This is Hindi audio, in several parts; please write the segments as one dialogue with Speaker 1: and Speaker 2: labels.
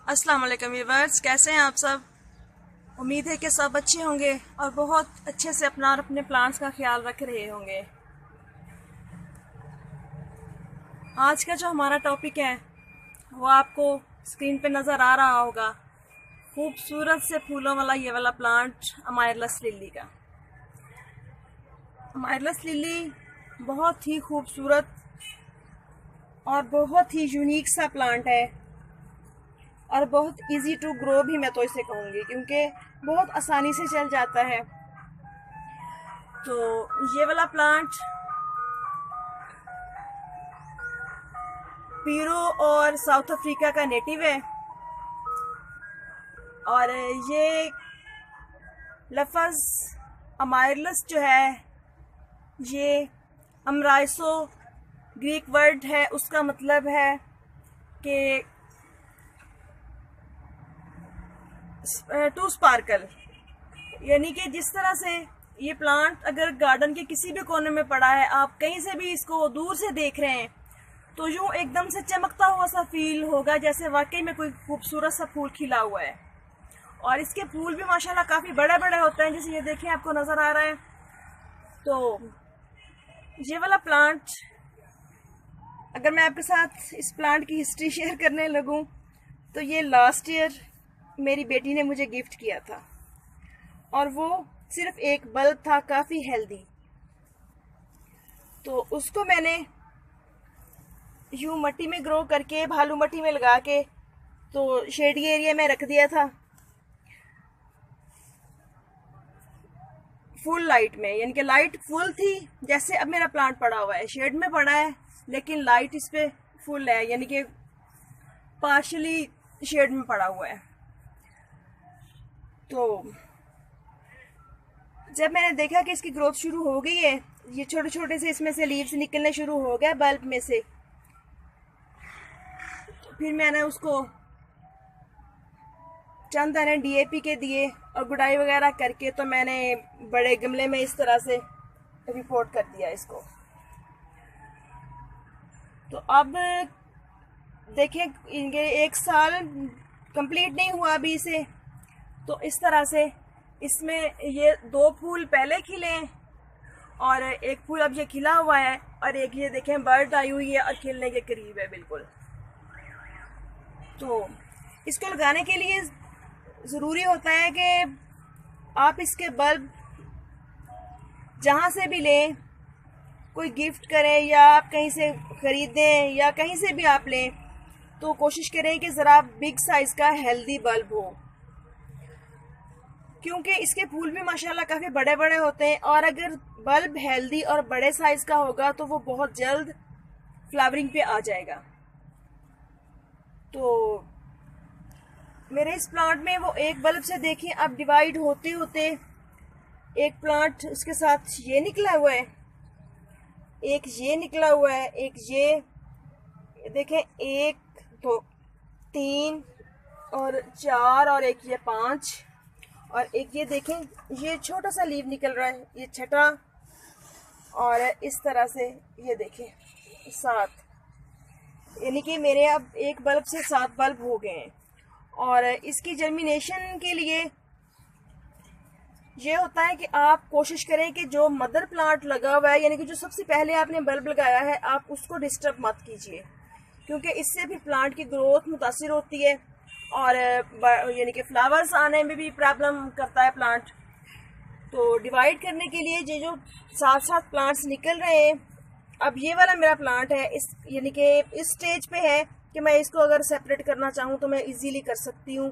Speaker 1: अस्सलाम वालेकुम व्यूअर्स, कैसे हैं आप सब। उम्मीद है कि सब अच्छे होंगे और बहुत अच्छे से अपना और अपने प्लांट्स का ख्याल रख रहे होंगे। आज का जो हमारा टॉपिक है वो आपको स्क्रीन पे नज़र आ रहा होगा। खूबसूरत से फूलों वाला ये वाला प्लांट अमायरलस लिली का। अमायरलस लिली बहुत ही खूबसूरत और बहुत ही यूनिक सा प्लांट है और बहुत इजी टू ग्रो भी मैं तो इसे कहूँगी, क्योंकि बहुत आसानी से चल जाता है। तो ये वाला प्लांट पीरू और साउथ अफ्रीका का नेटिव है और ये लफ्ज़ अमायरलस जो है ये अमराइसो ग्रीक वर्ड है। उसका मतलब है कि टू स्पार्कल, यानी कि जिस तरह से ये प्लांट अगर गार्डन के किसी भी कोने में पड़ा है, आप कहीं से भी इसको दूर से देख रहे हैं तो यूं एकदम से चमकता हुआ सा फील होगा, जैसे वाकई में कोई खूबसूरत सा फूल खिला हुआ है। और इसके फूल भी माशाल्लाह काफ़ी बड़े बड़े होते हैं, जैसे ये देखें आपको नज़र आ रहा है। तो ये वाला प्लांट, अगर मैं आपके साथ इस प्लांट की हिस्ट्री शेयर करने लगूं तो ये लास्ट ईयर मेरी बेटी ने मुझे गिफ्ट किया था और वो सिर्फ एक बल्ब था, काफ़ी हेल्दी। तो उसको मैंने यूं मट्टी में ग्रो करके, भालू मट्टी में लगा के, तो शेडी एरिया में रख दिया था फुल लाइट में, यानी कि लाइट फुल थी। जैसे अब मेरा प्लांट पड़ा हुआ है, शेड में पड़ा है लेकिन लाइट इस पे फुल है, यानी कि पार्शली शेड में पड़ा हुआ है। तो जब मैंने देखा कि इसकी ग्रोथ शुरू हो गई है, ये छोटे छोटे से इसमें से लीव्स निकलने शुरू हो गए बल्ब में से, तो फिर मैंने उसको चंद दाने डीएपी के दिए और गुड़ाई वगैरह करके तो मैंने बड़े गमले में इस तरह से रिपोर्ट कर दिया इसको। तो अब देखें, इनके 1 साल कंप्लीट नहीं हुआ अभी इसे। तो इस तरह से इसमें ये 2 फूल पहले खिले हैं और एक फूल अब ये खिला हुआ है और एक ये देखें बर्ड आई हुई है और खिलने के करीब है बिल्कुल। तो इसको लगाने के लिए ज़रूरी होता है कि आप इसके बल्ब जहाँ से भी लें, कोई गिफ्ट करें या आप कहीं से ख़रीदें या कहीं से भी आप लें, तो कोशिश करें कि ज़रा बिग साइज़ का हेल्दी बल्ब हो, क्योंकि इसके फूल भी माशाल्लाह काफ़ी बड़े बड़े होते हैं और अगर बल्ब हेल्दी और बड़े साइज़ का होगा तो वो बहुत जल्द फ्लावरिंग पे आ जाएगा। तो मेरे इस प्लांट में वो एक बल्ब से देखें अब डिवाइड होते होते एक प्लांट उसके साथ ये निकला हुआ है, एक ये निकला हुआ है, एक ये देखें, 1 2 3 और 4 और एक ये 5 और एक ये देखें, ये छोटा सा लीव निकल रहा है, ये छठा। और इस तरह से ये देखें 7, यानी कि मेरे अब एक बल्ब से 7 बल्ब हो गए हैं। और इसकी जर्मिनेशन के लिए ये होता है कि आप कोशिश करें कि जो मदर प्लांट लगा हुआ है, यानी कि जो सबसे पहले आपने बल्ब लगाया है, आप उसको डिस्टर्ब मत कीजिए, क्योंकि इससे भी प्लांट की ग्रोथ मुतासिर होती है और यानी कि फ्लावर्स आने में भी प्रॉब्लम करता है प्लांट। तो डिवाइड करने के लिए ये जो 7 प्लांट्स निकल रहे हैं, अब ये वाला मेरा प्लांट है, इस यानी कि इस स्टेज पे है कि मैं इसको अगर सेपरेट करना चाहूँ तो मैं इजीली कर सकती हूँ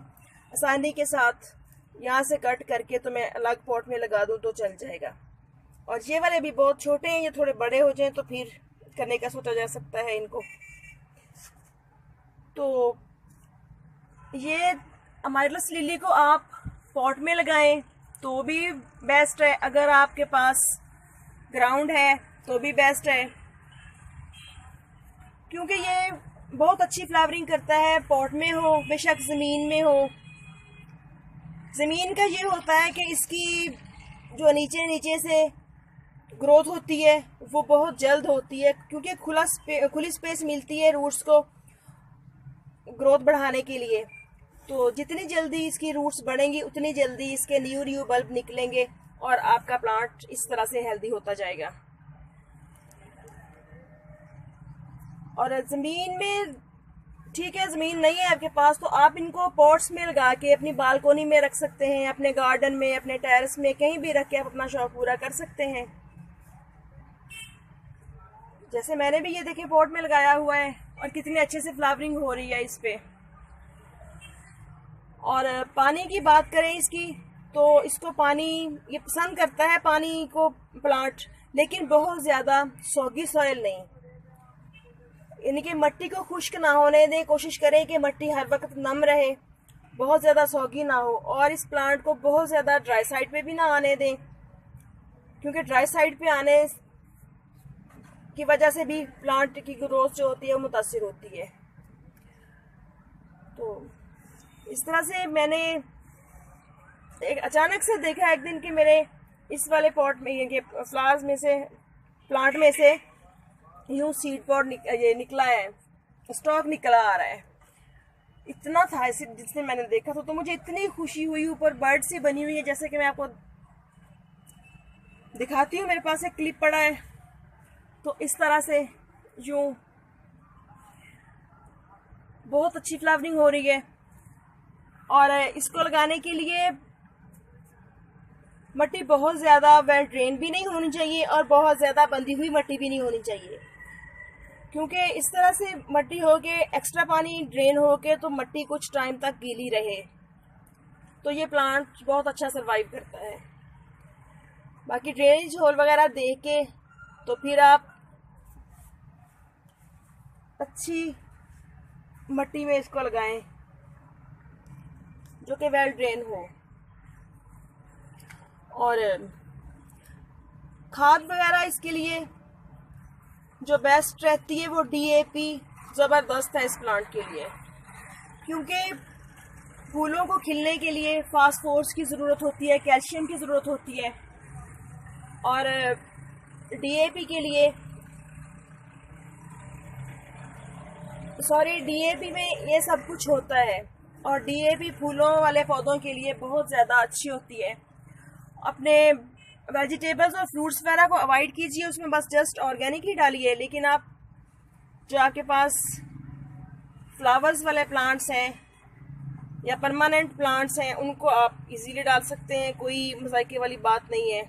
Speaker 1: आसानी के साथ। यहाँ से कट करके तो मैं अलग पॉट में लगा दूँ तो चल जाएगा। और ये वाले भी बहुत छोटे हैं, ये थोड़े बड़े हो जाएं तो फिर करने का सोचा जा सकता है इनको। तो ये अमायरलस लिली को आप पॉट में लगाएं तो भी बेस्ट है, अगर आपके पास ग्राउंड है तो भी बेस्ट है, क्योंकि ये बहुत अच्छी फ्लावरिंग करता है, पॉट में हो बेशक ज़मीन में हो। ज़मीन का ये होता है कि इसकी जो नीचे नीचे से ग्रोथ होती है वो बहुत जल्द होती है, क्योंकि खुली स्पेस मिलती है रूट्स को ग्रोथ बढ़ाने के लिए। तो जितनी जल्दी इसकी रूट्स बढ़ेंगी उतनी जल्दी इसके न्यू बल्ब निकलेंगे और आपका प्लांट इस तरह से हेल्दी होता जाएगा। और ज़मीन में, ठीक है, ज़मीन नहीं है आपके पास तो आप इनको पॉट्स में लगा के अपनी बालकोनी में रख सकते हैं, अपने गार्डन में, अपने टेरेस में, कहीं भी रख के आप अपना शौक पूरा कर सकते हैं। जैसे मैंने भी ये देखिए पॉट में लगाया हुआ है और कितनी अच्छे से फ्लावरिंग हो रही है इस पे। और पानी की बात करें इसकी, तो इसको पानी ये पसंद करता है पानी को प्लांट, लेकिन बहुत ज़्यादा सॉगी सॉइल नहीं, यानी कि मिट्टी को खुश्क ना होने दें। कोशिश करें कि मिट्टी हर वक्त नम रहे, बहुत ज़्यादा सॉगी ना हो। और इस प्लांट को बहुत ज़्यादा ड्राई साइड पे भी ना आने दें, क्योंकि ड्राई साइड पे आने की वजह से भी प्लांट की ग्रोथ जो होती है वो मुतासिर होती है। तो इस तरह से मैंने एक अचानक से देखा एक दिन कि मेरे इस वाले पॉट में, ये फ्लावर्स में से, प्लांट में से यूं सीड पॉट ये निकला है, स्टॉक निकला आ रहा है। इतना था इसे जिसने मैंने देखा तो मुझे इतनी खुशी हुई। ऊपर बर्ड से बनी हुई है, जैसे कि मैं आपको दिखाती हूँ, मेरे पास एक क्लिप पड़ा है। तो इस तरह से यूं बहुत अच्छी फ्लावरिंग हो रही है। और इसको लगाने के लिए मिट्टी बहुत ज़्यादा वेल ड्रेन भी नहीं होनी चाहिए और बहुत ज़्यादा बंधी हुई मिट्टी भी नहीं होनी चाहिए, क्योंकि इस तरह से मिट्टी हो के एक्स्ट्रा पानी ड्रेन हो के तो मिट्टी कुछ टाइम तक गीली रहे तो ये प्लांट बहुत अच्छा सरवाइव करता है। बाकी ड्रेनेज होल वगैरह दे के तो फिर आप अच्छी मिट्टी में इसको लगाएं जो कि वेल ड्रेन हो। और खाद वगैरह इसके लिए जो बेस्ट रहती है वो DAP ज़बरदस्त है इस प्लांट के लिए, क्योंकि फूलों को खिलने के लिए फास्फोरस की ज़रूरत होती है, कैल्शियम की ज़रूरत होती है। और DAP के लिए, DAP में ये सब कुछ होता है। और DAP फूलों वाले पौधों के लिए बहुत ज़्यादा अच्छी होती है। अपने वेजिटेबल्स और फ्रूट्स वगैरह को अवॉइड कीजिए, उसमें बस जस्ट ऑर्गेनिक ही डालिए। लेकिन आप जो आपके पास फ्लावर्स वाले प्लांट्स हैं या परमानेंट प्लांट्स हैं उनको आप इजीली डाल सकते हैं, कोई मजाके वाली बात नहीं है।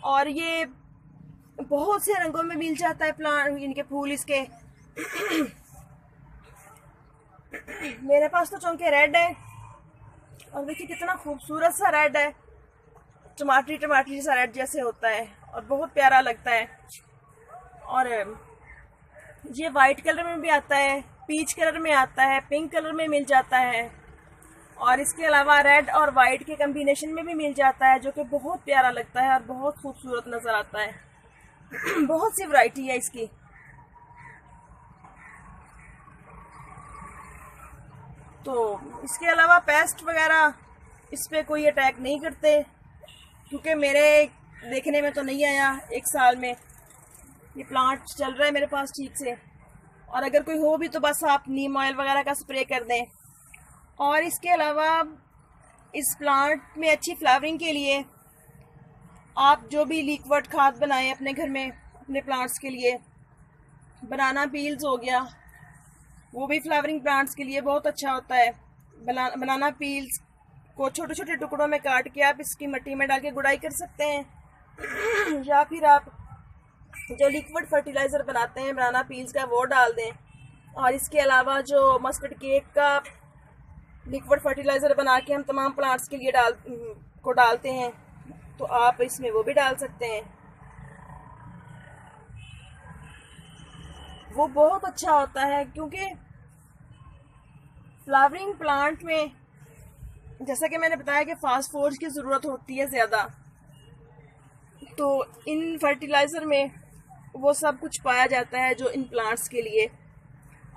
Speaker 1: और ये बहुत से रंगों में मिल जाता है प्लांट, इनके फूल इसके। मेरे पास तो चूंकि रेड है, और देखिए कितना खूबसूरत सा रेड है, टमाटरी सा रेड जैसे होता है और बहुत प्यारा लगता है। और ये वाइट कलर में भी आता है, पीच कलर में आता है, पिंक कलर में मिल जाता है, और इसके अलावा रेड और वाइट के कम्बिनेशन में भी मिल जाता है, जो कि बहुत प्यारा लगता है और बहुत खूबसूरत नज़र आता है। बहुत सी वैरायटी है इसकी। तो इसके अलावा पेस्ट वगैरह इस पे कोई अटैक नहीं करते, क्योंकि मेरे देखने में तो नहीं आया। एक साल में ये प्लांट चल रहा है मेरे पास ठीक से। और अगर कोई हो भी तो बस आप नीम ऑयल वगैरह का स्प्रे कर दें। और इसके अलावा इस प्लांट में अच्छी फ्लावरिंग के लिए आप जो भी लिक्विड खाद बनाएं अपने घर में अपने प्लांट्स के लिए, बनाना पील्स हो गया, वो भी फ्लावरिंग प्लांट्स के लिए बहुत अच्छा होता है। बनाना पील्स को छोटे छोटे टुकड़ों में काट के आप इसकी मिट्टी में डाल के गुड़ाई कर सकते हैं। या फिर आप जो लिक्विड फर्टिलाइज़र बनाते हैं बनाना पील्स का वो डाल दें। और इसके अलावा जो मस्टर्ड केक का लिक्विड फर्टिलाइज़र बना के हम तमाम प्लांट्स के लिए डालते हैं, तो आप इसमें वो भी डाल सकते हैं। वो बहुत अच्छा होता है, क्योंकि फ्लावरिंग प्लांट में जैसा कि मैंने बताया कि फास्फोरस की ज़रूरत होती है ज़्यादा, तो इन फर्टिलाइज़र में वो सब कुछ पाया जाता है जो इन प्लांट्स के लिए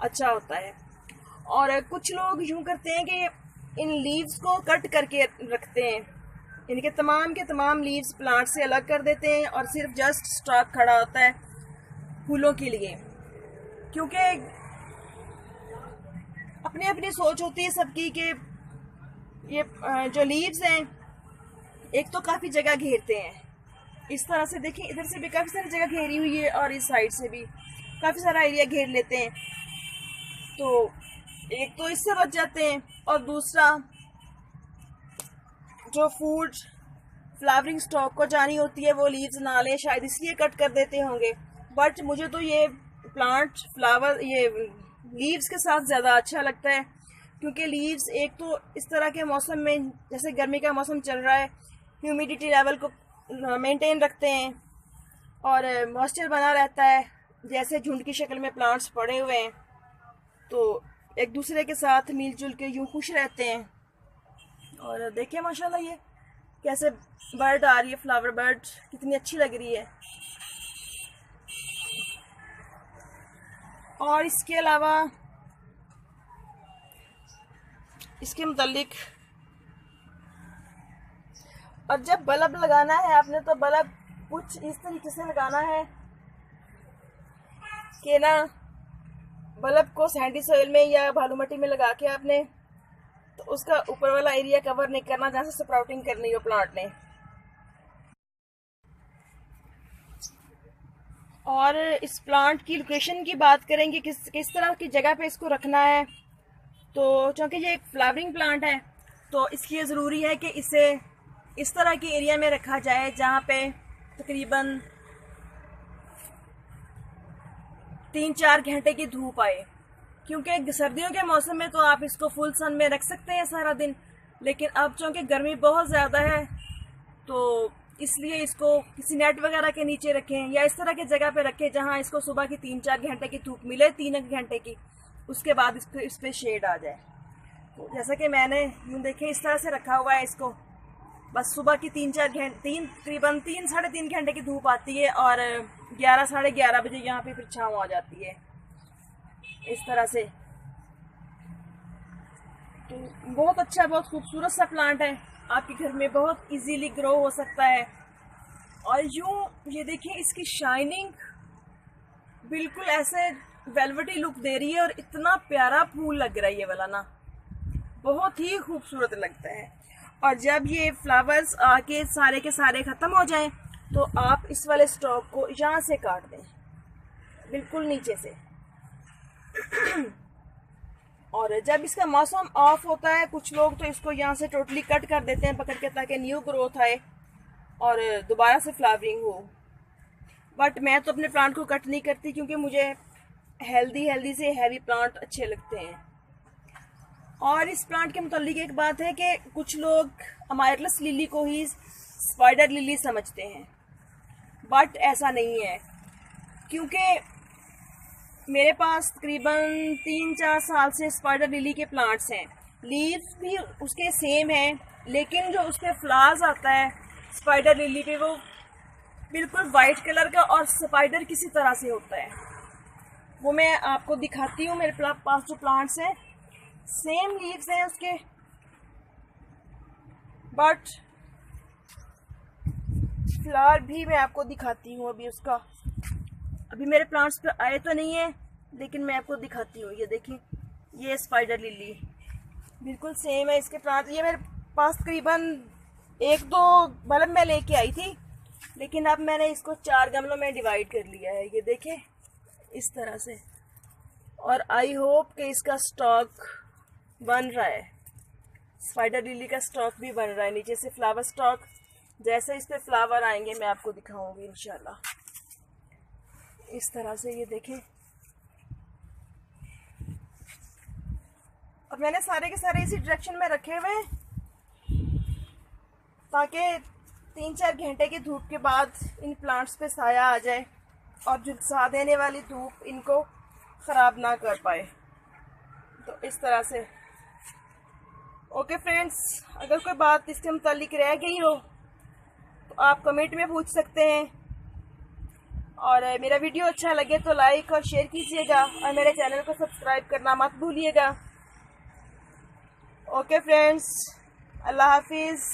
Speaker 1: अच्छा होता है। और कुछ लोग यूँ करते हैं कि इन लीव्स को कट करके रखते हैं, इनके के तमाम लीव्स प्लांट से अलग कर देते हैं और सिर्फ जस्ट स्टॉक खड़ा होता है फूलों के लिए। क्योंकि अपनी अपनी सोच होती है सबकी कि ये जो लीव्स हैं एक तो काफ़ी जगह घेरते हैं। इस तरह से देखिए, इधर से भी काफ़ी सारी जगह घेरी हुई है और इस साइड से भी काफ़ी सारा एरिया घेर लेते हैं। तो एक तो इससे बच जाते हैं और दूसरा जो फूड फ्लावरिंग स्टॉक को जानी होती है वो लीव्स ना लें, शायद इसलिए कट कर देते होंगे। बट मुझे तो ये प्लांट फ्लावर ये लीव्स के साथ ज़्यादा अच्छा लगता है, क्योंकि लीव्स एक तो इस तरह के मौसम में, जैसे गर्मी का मौसम चल रहा है, ह्यूमिडिटी लेवल को मेंटेन रखते हैं और मॉइस्चर बना रहता है। जैसे झुंड की शक्ल में प्लांट्स पड़े हुए हैं तो एक दूसरे के साथ मिलजुल के यूँ खुश रहते हैं। और देखिए माशाल्लाह ये कैसे बर्ड आ रही है, फ्लावर बर्ड कितनी अच्छी लग रही है। और इसके अलावा इसके मुतालिक, और जब बल्ब लगाना है आपने तो बल्ब कुछ इस तरीके से लगाना है कि ना बल्ब को सैंडी सॉइल में या बालू मिट्टी में लगा के आपने तो उसका ऊपर वाला एरिया कवर नहीं करना जहाँ से स्प्राउटिंग करनी हो प्लांट ने। और इस प्लांट की लोकेशन की बात करेंगे, किस तरह की जगह पे इसको रखना है। तो चूँकि ये एक फ्लावरिंग प्लांट है तो इसलिए ज़रूरी है कि इसे इस तरह के एरिया में रखा जाए जहाँ पे तकरीबन 3-4 घंटे की धूप आए, क्योंकि सर्दियों के मौसम में तो आप इसको फुल सन में रख सकते हैं सारा दिन, लेकिन अब चूँकि गर्मी बहुत ज़्यादा है तो इसलिए इसको किसी नेट वगैरह के नीचे रखें या इस तरह की जगह पे रखें जहाँ इसको सुबह की 3-4 घंटे की धूप मिले, 3 घंटे की, उसके बाद इस पर शेड आ जाए। तो जैसा कि मैंने यूँ देखें इस तरह से रखा हुआ है इसको, बस सुबह की 3-4 घंटे तकरीबन 3-3.5 घंटे की धूप आती है और 11-11:30 बजे यहाँ पे फिर छाँव आ जाती है इस तरह से। तो बहुत अच्छा, बहुत खूबसूरत सा प्लांट है, आपके घर में बहुत इजीली ग्रो हो सकता है। और यूँ ये देखिए इसकी शाइनिंग बिल्कुल ऐसे वेलवेटी लुक दे रही है और इतना प्यारा फूल लग रहा है ये वाला ना, बहुत ही खूबसूरत लगता है। और जब ये फ्लावर्स आके सारे के सारे ख़त्म हो जाएं तो आप इस वाले स्टॉक को यहाँ से काट दें, बिल्कुल नीचे से। और जब इसका मौसम ऑफ होता है कुछ लोग तो इसको यहाँ से टोटली कट कर देते हैं पकड़ के, ताकि न्यू ग्रोथ आए और दोबारा से फ्लावरिंग हो। बट मैं तो अपने प्लांट को कट नहीं करती, क्योंकि मुझे हेल्दी से हैवी प्लांट अच्छे लगते हैं। और इस प्लांट के मुतालिक एक बात है कि कुछ लोग अमायरलस लिली को ही स्पाइडर लिली समझते हैं, बट ऐसा नहीं है, क्योंकि मेरे पास तकरीबन 3-4 साल से स्पाइडर लिली के प्लांट्स हैं। लीव्स भी उसके सेम हैं, लेकिन जो उस पर फ्लावर्स आता है स्पाइडर लिली पे वो बिल्कुल वाइट कलर का और स्पाइडर किसी तरह से होता है। वो मैं आपको दिखाती हूँ, मेरे पास जो प्लांट्स हैं सेम लीव्स हैं उसके, बट फ्लावर भी मैं आपको दिखाती हूँ। अभी उसका अभी मेरे प्लांट्स पे आए तो नहीं है, लेकिन मैं आपको दिखाती हूँ। ये देखिए, ये स्पाइडर लिली बिल्कुल सेम है इसके प्लांट। ये मेरे पास तकरीबन 1-2 बल्ब मैं लेके आई थी, लेकिन अब मैंने इसको 4 गमलों में डिवाइड कर लिया है, ये देखें इस तरह से। और आई होप कि इसका स्टॉक बन रहा है, स्पाइडर लिली का स्टॉक भी बन रहा है, नीचे से फ्लावर स्टॉक। जैसे इस पे फ्लावर आएंगे मैं आपको दिखाऊंगी इंशाल्लाह। इस तरह से ये देखें। और मैंने सारे के सारे इसी डायरेक्शन में रखे हुए हैं ताकि 3-4 घंटे की धूप के बाद इन प्लांट्स पे साया आ जाए और झुलसा देने वाली धूप इनको ख़राब ना कर पाए। तो इस तरह से ओके फ्रेंड्स, अगर कोई बात इसके मुतालिक रह गई हो तो आप कमेंट में पूछ सकते हैं। और मेरा वीडियो अच्छा लगे तो लाइक और शेयर कीजिएगा और मेरे चैनल को सब्सक्राइब करना मत भूलिएगा। ओके फ्रेंड्स, अल्लाह हाफिज़।